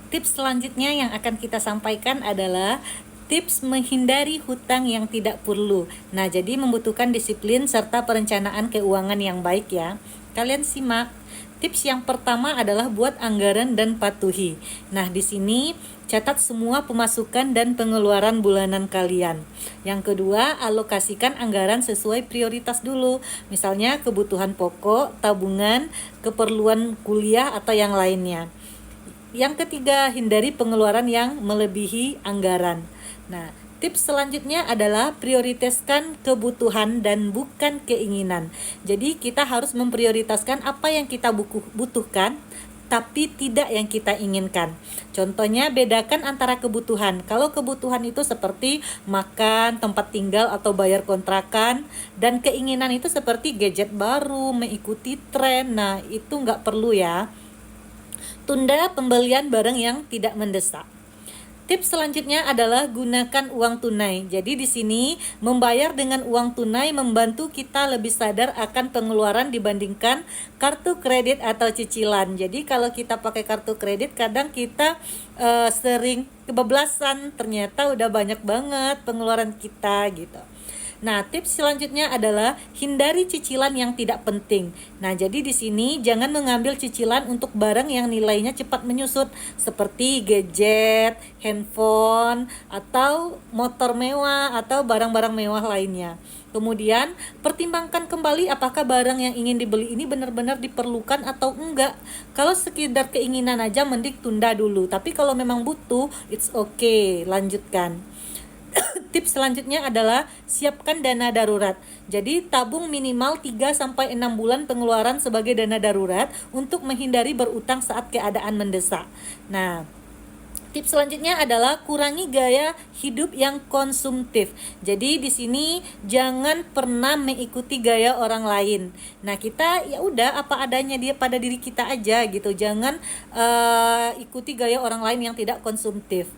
Tips selanjutnya yang akan kita sampaikan adalah tips menghindari hutang yang tidak perlu. Nah, jadi membutuhkan disiplin serta perencanaan keuangan yang baik ya. Kalian simak. Tips yang pertama adalah buat anggaran dan patuhi. Nah, di sini catat semua pemasukan dan pengeluaran bulanan kalian. Yang kedua, alokasikan anggaran sesuai prioritas dulu. Misalnya kebutuhan pokok, tabungan, keperluan kuliah atau yang lainnya. Yang ketiga, hindari pengeluaran yang melebihi anggaran. Nah, tips selanjutnya adalah prioritaskan kebutuhan dan bukan keinginan. Jadi kita harus memprioritaskan apa yang kita butuhkan tapi tidak yang kita inginkan. Contohnya, bedakan antara kebutuhan. Kalau kebutuhan itu seperti makan, tempat tinggal, atau bayar kontrakan, dan keinginan itu seperti gadget baru, mengikuti tren. Nah, itu nggak perlu ya. Tunda pembelian barang yang tidak mendesak. Tips selanjutnya adalah gunakan uang tunai. Jadi di sini membayar dengan uang tunai membantu kita lebih sadar akan pengeluaran dibandingkan kartu kredit atau cicilan. Jadi kalau kita pakai kartu kredit kadang kita sering kebablasan, ternyata udah banyak banget pengeluaran kita gitu. Nah, tips selanjutnya adalah hindari cicilan yang tidak penting. Nah, jadi di sini jangan mengambil cicilan untuk barang yang nilainya cepat menyusut seperti gadget, handphone, atau motor mewah atau barang-barang mewah lainnya. Kemudian, pertimbangkan kembali apakah barang yang ingin dibeli ini benar-benar diperlukan atau enggak. Kalau sekedar keinginan aja mending tunda dulu. Tapi kalau memang butuh, it's okay, lanjutkan. Tips selanjutnya adalah siapkan dana darurat. Jadi tabung minimal 3-6 bulan pengeluaran sebagai dana darurat untuk menghindari berutang saat keadaan mendesak. Nah, tips selanjutnya adalah kurangi gaya hidup yang konsumtif. Jadi di sini jangan pernah mengikuti gaya orang lain. Nah, kita ya udah apa adanya dia pada diri kita aja gitu. Jangan ikuti gaya orang lain yang tidak konsumtif.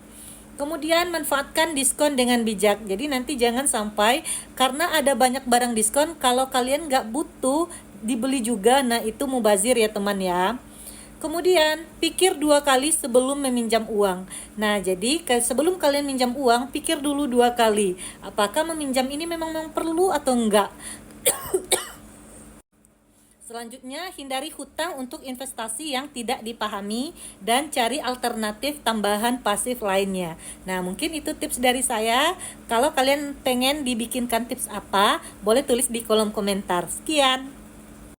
Kemudian manfaatkan diskon dengan bijak. Jadi nanti jangan sampai karena ada banyak barang diskon, kalau kalian nggak butuh dibeli juga. Nah, itu mubazir ya teman ya. Kemudian pikir 2 kali sebelum meminjam uang. Nah, jadi sebelum kalian minjam uang, pikir dulu 2 kali. Apakah meminjam ini memang perlu atau enggak? Selanjutnya, hindari hutang untuk investasi yang tidak dipahami dan cari alternatif tambahan pasif lainnya. Nah, mungkin itu tips dari saya. Kalau kalian pengen dibikinkan tips apa, boleh tulis di kolom komentar. Sekian.